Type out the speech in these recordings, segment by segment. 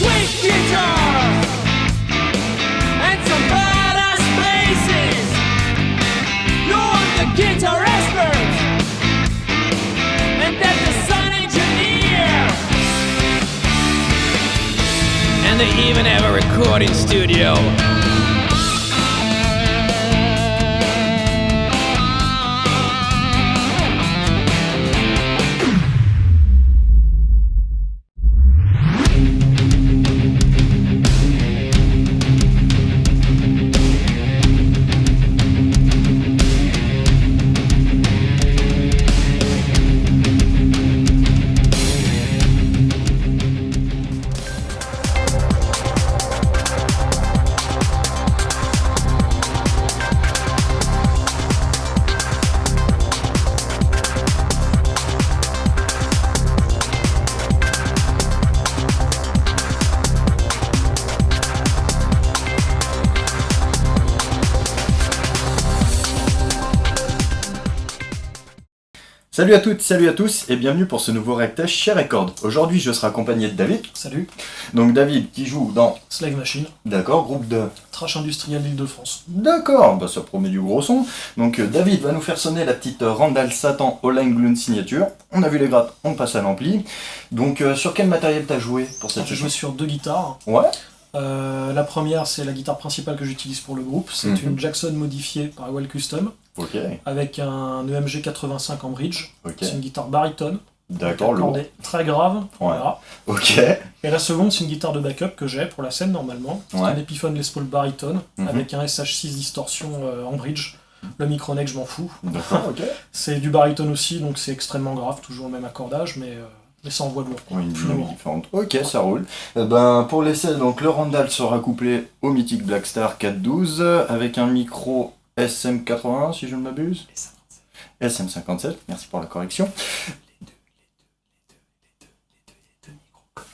sweet guitars and some badass basses. You're the guitar expert, and that's the sound engineer. And they even have a recording studio. Salut à toutes, salut à tous et bienvenue pour ce nouveau Reactech chez Record. Aujourd'hui je serai accompagné de David. Salut. Donc David qui joue dans Slave Machine. D'accord, groupe de Trash industriel d'Île-de-France. D'accord, bah ça promet du gros son. Donc David va nous faire sonner la petite Randall Satan All Gloon signature. On a vu les grattes, on passe à l'ampli. Donc sur quel matériel t'as joué pour cette J'ai joué sur 2 guitares. Ouais. La première, c'est la guitare principale que j'utilise pour le groupe. C'est une Jackson modifiée par Well Custom. Ok. Avec un EMG 85 en bridge. Ok. C'est une guitare baryton. D'accord, lourd. Très grave. Ouais. Voilà. Ok. Et la seconde, c'est une guitare de backup que j'ai pour la scène normalement. C'est un Epiphone Les Paul baryton avec un SH6 distorsion en bridge. Le microneck, je m'en fous. D'accord, ok. C'est du baryton aussi, donc c'est extrêmement grave, toujours le même accordage, mais ça envoie de lourd. Oui, une dynamique différente. Ok, ça roule. Pour l'essai, donc le Randall sera couplé au mythique Blackstar 412 avec un micro SM81 si je ne m'abuse. SM57, merci pour la correction. Les deux micros.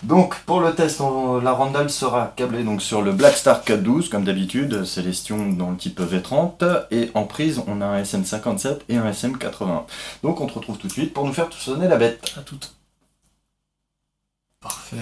Donc pour le test, la Randall sera câblée donc, sur le Blackstar 412 comme d'habitude, Célestion dans le type V30 et en prise on a un SM57 et un SM81. Donc on te retrouve tout de suite pour nous faire sonner la bête. À toutes. Parfait.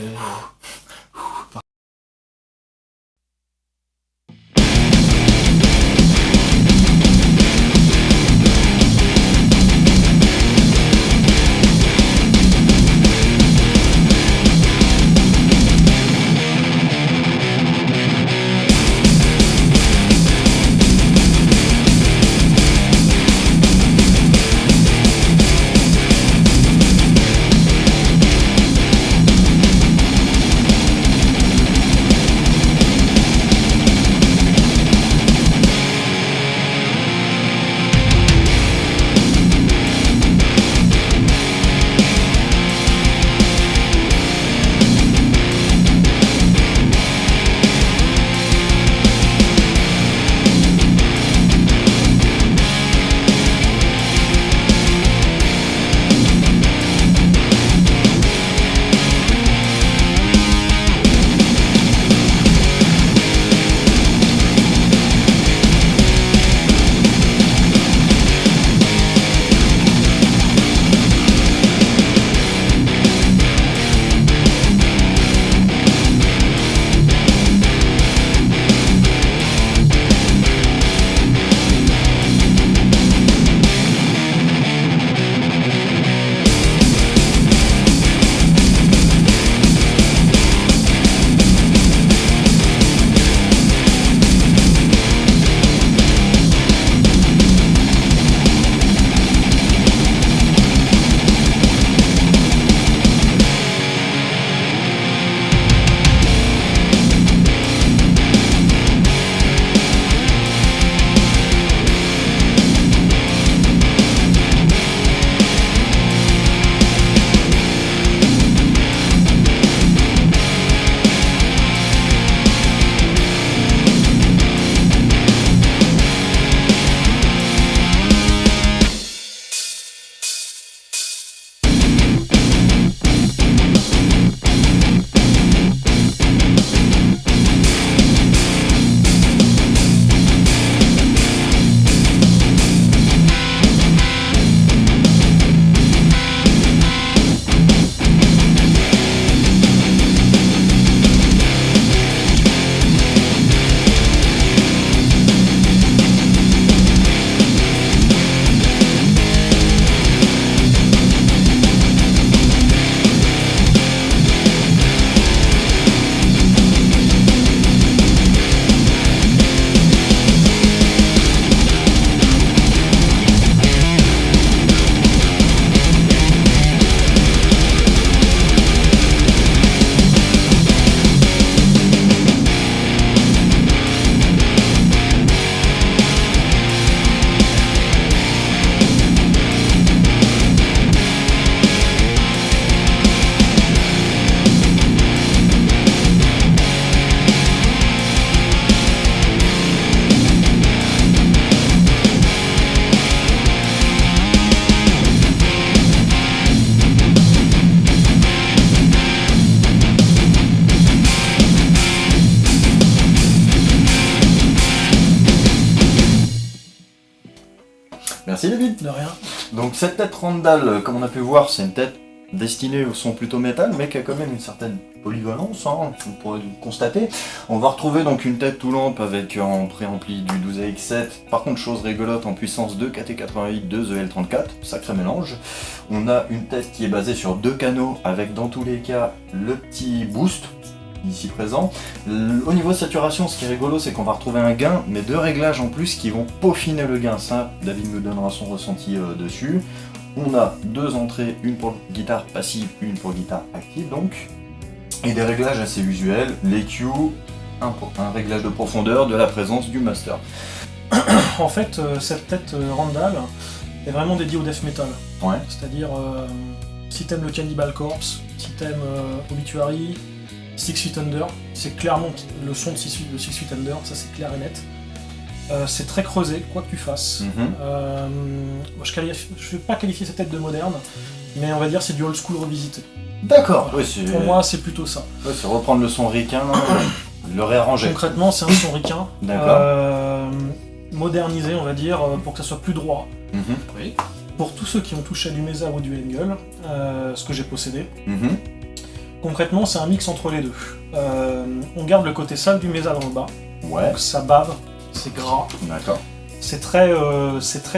Merci David. De rien. Donc cette tête Randall, comme on a pu voir, c'est une tête destinée au son plutôt métal, mais qui a quand même une certaine polyvalence, hein, on pourrait le constater. On va retrouver donc une tête tout lampe avec un préampli du 12AX7, par contre chose rigolote en puissance 2 KT88, 2 EL34, sacré mélange. On a une tête qui est basée sur 2 canaux, avec dans tous les cas le petit boost, ici présent. Au niveau de saturation, ce qui est rigolo, c'est qu'on va retrouver un gain, mais 2 réglages en plus qui vont peaufiner le gain. Ça, David nous donnera son ressenti dessus. On a 2 entrées, une pour guitare passive, une pour guitare active donc. Et des réglages assez usuels, l'EQ, un réglage de profondeur, de la présence du master. En fait, cette tête Randall est vraiment dédiée au death metal. Ouais. C'est-à-dire, si t'aimes le Cannibal Corpse, si t'aimes Obituary, Six Feet Under, c'est clairement le son de Six Feet Under, ça c'est clair et net. C'est très creusé, quoi que tu fasses. Je vais pas qualifier cette tête de moderne, mais on va dire c'est du old school revisité. D'accord. Voilà. Ouais, pour moi, c'est plutôt ça. Ouais, c'est reprendre le son ricain, le réarranger. Concrètement, c'est un son ricain. D'accord. Modernisé, on va dire, pour que ça soit plus droit. Oui. Pour tous ceux qui ont touché à du Mesa ou du Engel, ce que j'ai possédé, concrètement, c'est un mix entre les deux. On garde le côté sale du Mesa dans le bas. Ouais. Donc ça bave, c'est gras. D'accord. C'est très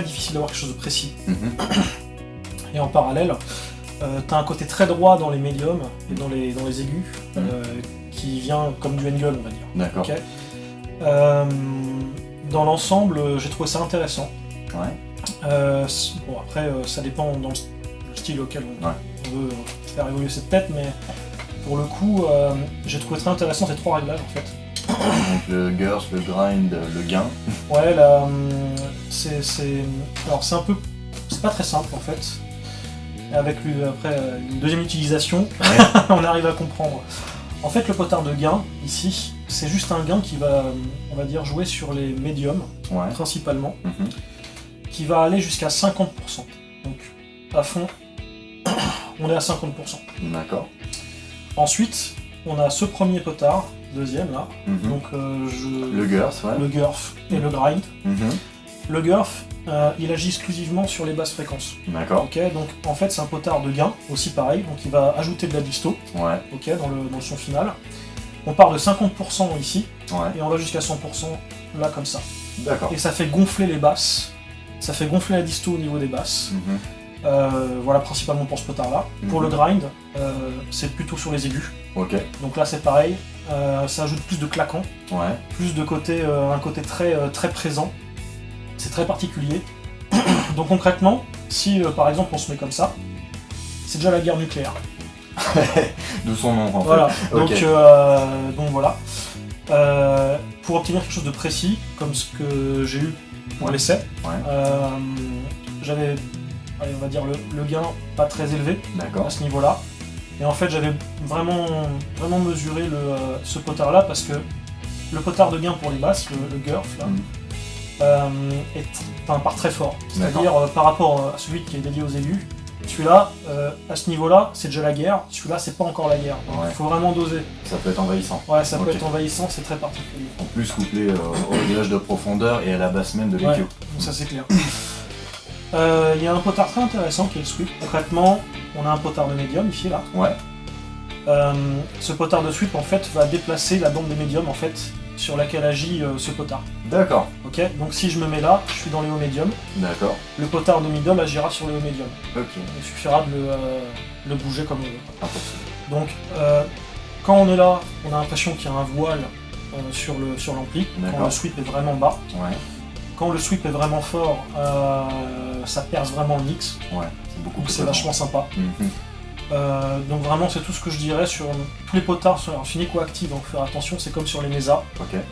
difficile d'avoir quelque chose de précis. Et en parallèle, t'as un côté très droit dans les médiums et dans les aigus, qui vient comme du Engel, on va dire. D'accord. Okay. Dans l'ensemble, j'ai trouvé ça intéressant. Ouais. Bon, après, ça dépend dans le style auquel on veut faire évoluer cette tête, mais pour le coup, j'ai trouvé très intéressant ces 3 réglages en fait. Donc le Girth, le Grind, le Gain. Ouais, là, alors c'est un peu, c'est pas très simple en fait. Avec après une deuxième utilisation, on arrive à comprendre. En fait, le potard de gain, ici, c'est juste un gain qui va, on va dire, jouer sur les médiums, principalement, qui va aller jusqu'à 50%. Donc, à fond, on est à 50%. D'accord. Ensuite, on a ce premier potard, deuxième, là, donc le Girth, le Girth et le Grind. Le Girth, il agit exclusivement sur les basses fréquences. D'accord. Ok, donc en fait c'est un potard de gain, aussi pareil, donc il va ajouter de la disto ok, dans le son final. On part de 50% ici, et on va jusqu'à 100% là comme ça. D'accord. Et ça fait gonfler les basses, ça fait gonfler la disto au niveau des basses. Voilà, principalement pour ce potard là. Pour le grind, c'est plutôt sur les aigus. Ok. Donc là c'est pareil, ça ajoute plus de claquant, plus de côté, un côté très présent. C'est très particulier. Donc concrètement, si par exemple on se met comme ça, c'est déjà la guerre nucléaire. D'où son nom en fait. Voilà. Okay. Donc voilà. Pour obtenir quelque chose de précis, comme ce que j'ai eu pour l'essai, j'avais, on va dire, le gain pas très élevé à ce niveau-là. Et en fait j'avais vraiment mesuré ce potard là parce que le potard de gain pour les basses, le Girth là, part très fort. C'est-à-dire par rapport à celui qui est dédié aux aigus, celui-là, à ce niveau-là, c'est déjà la guerre, celui-là, c'est pas encore la guerre. Il faut vraiment doser. Ça peut être envahissant. Ouais, ça peut être envahissant, c'est très particulier. En plus, couplé au réglage de profondeur et à la basse même de l'EQ. Ouais, ça c'est clair. Il y a un potard très intéressant qui est le sweep. Concrètement, on a un potard de médium ici, là. Ce potard de sweep, en fait, va déplacer la bande des médiums, en fait, sur laquelle agit ce potard. D'accord. Ok, donc si je me mets là, je suis dans les hauts médiums. D'accord. Le potard de middle agira sur les hauts médiums. Ok. Il suffira de le bouger comme on veut. Donc, quand on est là, on a l'impression qu'il y a un voile sur l'ampli, quand le sweep est vraiment bas. Quand le sweep est vraiment fort, ça perce vraiment le mix. C'est beaucoup plus c'est vachement sympa. Donc vraiment c'est tout ce que je dirais sur tous les potards sur Infinix ou Active, donc faire attention, c'est comme sur les Mesa.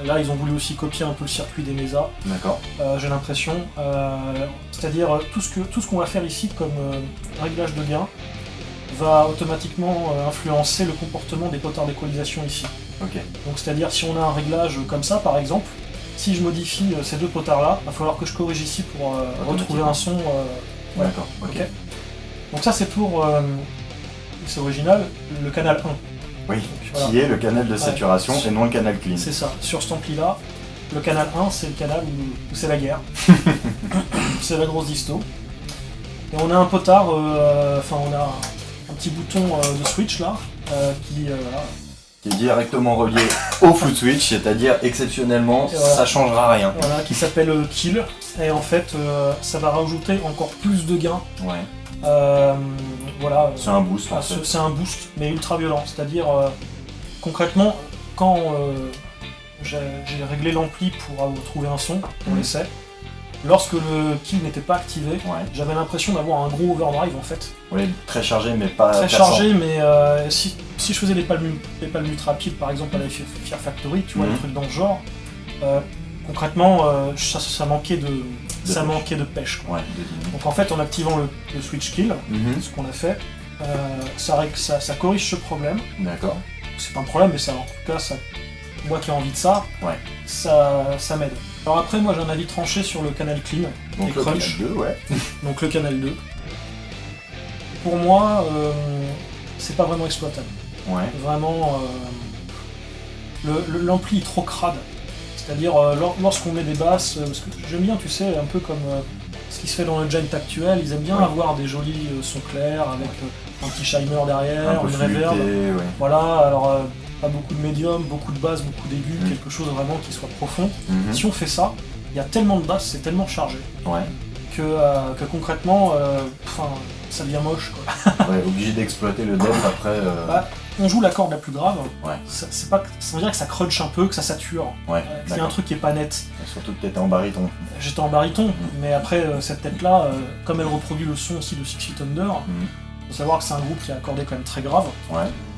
Là ils ont voulu aussi copier un peu le circuit des Mesa. J'ai l'impression. C'est-à-dire tout ce qu'on va faire ici comme réglage de gain va automatiquement influencer le comportement des potards d'équalisation ici. Donc c'est-à-dire si on a un réglage comme ça par exemple, si je modifie ces deux potards là, il va falloir que je corrige ici pour retrouver un son. Donc ça c'est pour c'est original, le canal 1. Oui, donc, qui est le canal de saturation et non le canal clean. C'est ça, sur cet ampli là, le canal 1 c'est le canal où c'est la guerre. c'est la grosse disto. Et on a un potard, on a un petit bouton de switch là, qui est directement relié au foot switch, c'est-à-dire exceptionnellement, voilà. Ça changera rien. Voilà, qui s'appelle Kill, et en fait, ça va rajouter encore plus de gains. Ouais. Voilà. C'est un boost en fait. C'est un boost, mais ultra violent, c'est-à-dire, concrètement, quand j'ai réglé l'ampli pour trouver un son, pour l'essai, lorsque le kill n'était pas activé, j'avais l'impression d'avoir un gros overdrive en fait. Oui, très chargé mais pas très chargé, mais si je faisais les palmes rapides par exemple à la Fear Factory, tu vois, des trucs dans le genre, concrètement ça manquait de pêche. Quoi. Ouais, donc en fait en activant le switch kill, ce qu'on a fait, ça corrige ce problème. D'accord. C'est pas un problème, mais en tout cas, moi qui ai envie de ça, ça m'aide. Alors après, moi j'ai un avis tranché sur le canal clean, donc le crunch. Canal 2, ouais. Donc le canal 2. Pour moi, c'est pas vraiment exploitable. Ouais. Vraiment, l'ampli est trop crade. C'est-à-dire, lorsqu'on met des basses, parce que j'aime bien, tu sais, un peu comme ce qui se fait dans le gent actuel, ils aiment bien avoir des jolis sons clairs avec un petit shimer derrière, une reverb. Voilà, alors pas beaucoup de médium, beaucoup de basses, beaucoup d'aigus, quelque chose vraiment qui soit profond. Si on fait ça, il y a tellement de basses, c'est tellement chargé que concrètement, ça devient moche. Quoi. Ouais, obligé d'exploiter le depth après. On joue la corde la plus grave, ça veut dire que ça crunch un peu, que ça sature. Il y a un truc qui est pas net. Et surtout que t'étais en baryton. J'étais en baryton, mais après cette tête-là, comme elle reproduit le son aussi de Six Feet Under, faut savoir que c'est un groupe qui est accordé quand même très grave.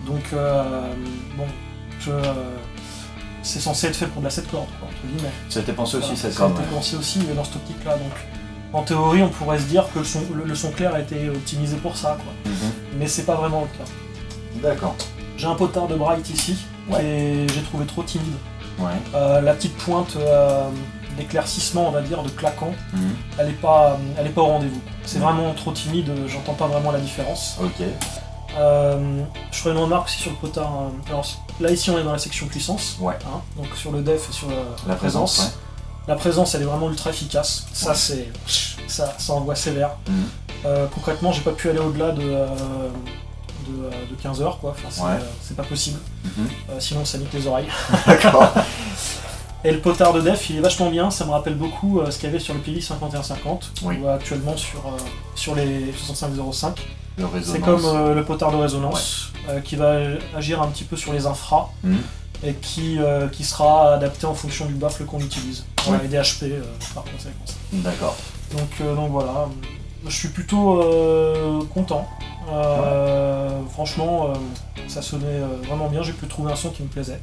Donc c'est censé être fait pour de la 7 cordes, quoi, entre guillemets. Ça a été pensé aussi cette corde. Ça a été pensé aussi dans cette optique-là. Donc en théorie, on pourrait se dire que le son clair a été optimisé pour ça, quoi. Mais c'est pas vraiment le cas. D'accord. J'ai un potard de Bright ici, que j'ai trouvé trop timide. La petite pointe d'éclaircissement, on va dire, de claquant, elle est pas au rendez-vous. C'est vraiment trop timide, j'entends pas vraiment la différence. Ok. Je ferai une remarque aussi sur le potard. Alors là ici on est dans la section puissance, donc sur le def et sur la présence. La présence elle est vraiment ultra efficace. Ça c'est ça envoie sévère. Concrètement j'ai pas pu aller au-delà de 15 heures quoi. Enfin, c'est pas possible. Sinon ça nique les oreilles. D'accord. Et le potard de def il est vachement bien, ça me rappelle beaucoup ce qu'il y avait sur le PV 5150 ou actuellement sur les 6505. C'est comme le potard de résonance qui va agir un petit peu sur les infras et qui sera adapté en fonction du baffle qu'on utilise. Et des HP par conséquence. D'accord. Donc voilà, je suis plutôt content. Franchement, ça sonnait vraiment bien, j'ai pu trouver un son qui me plaisait.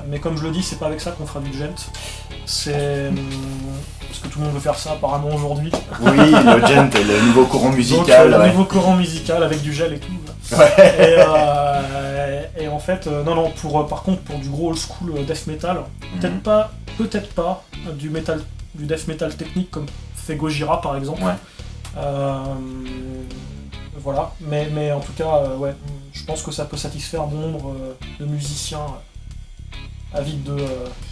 Mais comme je le dis, c'est pas avec ça qu'on fera du gent. C'est parce que tout le monde veut faire ça apparemment aujourd'hui. Oui, le gent est le nouveau courant musical. Donc, le nouveau courant musical avec du gel et tout. Et en fait, par contre pour du gros old school death metal, peut-être pas du death metal technique comme fait Gojira par exemple. Voilà, mais en tout cas, je pense que ça peut satisfaire bon nombre de musiciens avides de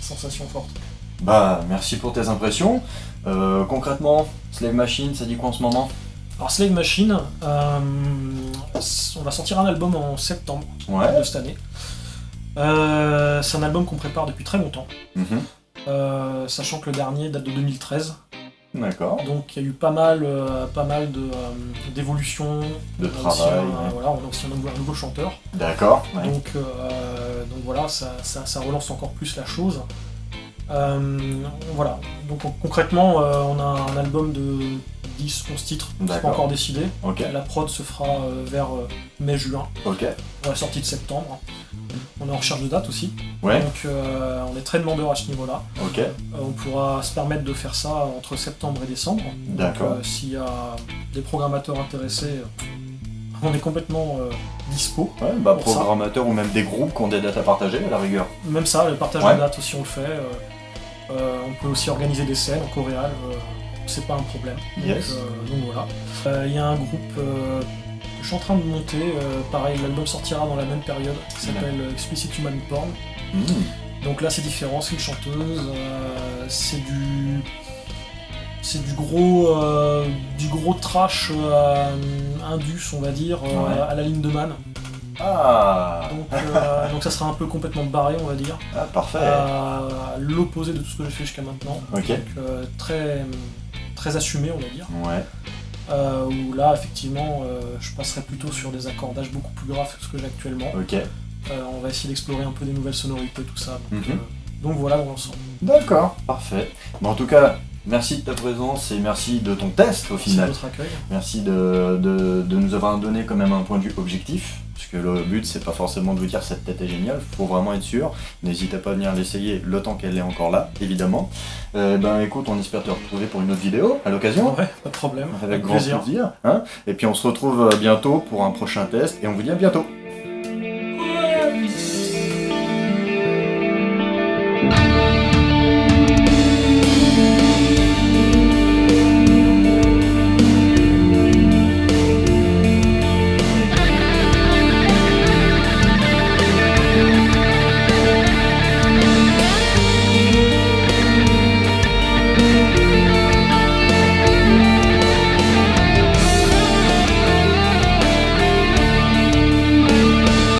sensations fortes. Bah, merci pour tes impressions. Concrètement, Slave Machine, ça dit quoi en ce moment ? Alors Slave Machine, on va sortir un album en septembre de cette année. C'est un album qu'on prépare depuis très longtemps, sachant que le dernier date de 2013. D'accord. Donc il y a eu pas mal d'évolutions, de travail. On a aussi un nouveau chanteur. D'accord. Donc voilà, ça relance encore plus la chose. Voilà. Donc concrètement, on a un album de 10-11 titres, c'est pas encore décidé. La prod se fera vers mai-juin. Pour la sortie de septembre. On est en recherche de date aussi. Donc on est très demandeur à ce niveau-là. On pourra se permettre de faire ça entre septembre et décembre. D'accord. S'il y a des programmateurs intéressés, on est complètement dispo. Programmateurs ou même des groupes qui ont des dates à partager à la rigueur. Même ça, le partage de dates aussi on le fait. On peut aussi organiser des scènes en coréal, c'est pas un problème. Donc voilà. Il y a un groupe que je suis en train de monter, pareil, l'album sortira dans la même période, qui s'appelle Explicit Human Porn. Donc là c'est différent, c'est une chanteuse, c'est c'est du gros trash indus, on va dire, à la Lindemann. Ah. Donc ça sera un peu complètement barré, on va dire. Ah, parfait. L'opposé de tout ce que j'ai fait jusqu'à maintenant. Ok. Donc très assumé, on va dire. Ouais. Où là, effectivement, je passerai plutôt sur des accordages beaucoup plus graves que ce que j'ai actuellement. Ok. On va essayer d'explorer un peu des nouvelles sonorités, tout ça. Donc voilà dans l'ensemble. D'accord, parfait. Bon, en tout cas, merci de ta présence et merci de ton test au final. Merci de votre accueil. Merci de nous avoir donné quand même un point de vue objectif. Parce que le but, c'est pas forcément de vous dire cette tête est géniale, faut vraiment être sûr. N'hésitez pas à venir l'essayer le temps qu'elle est encore là, évidemment. Écoute, on espère te retrouver pour une autre vidéo à l'occasion. Ouais, pas de problème. Avec grand plaisir. Hein, et puis on se retrouve bientôt pour un prochain test et on vous dit à bientôt.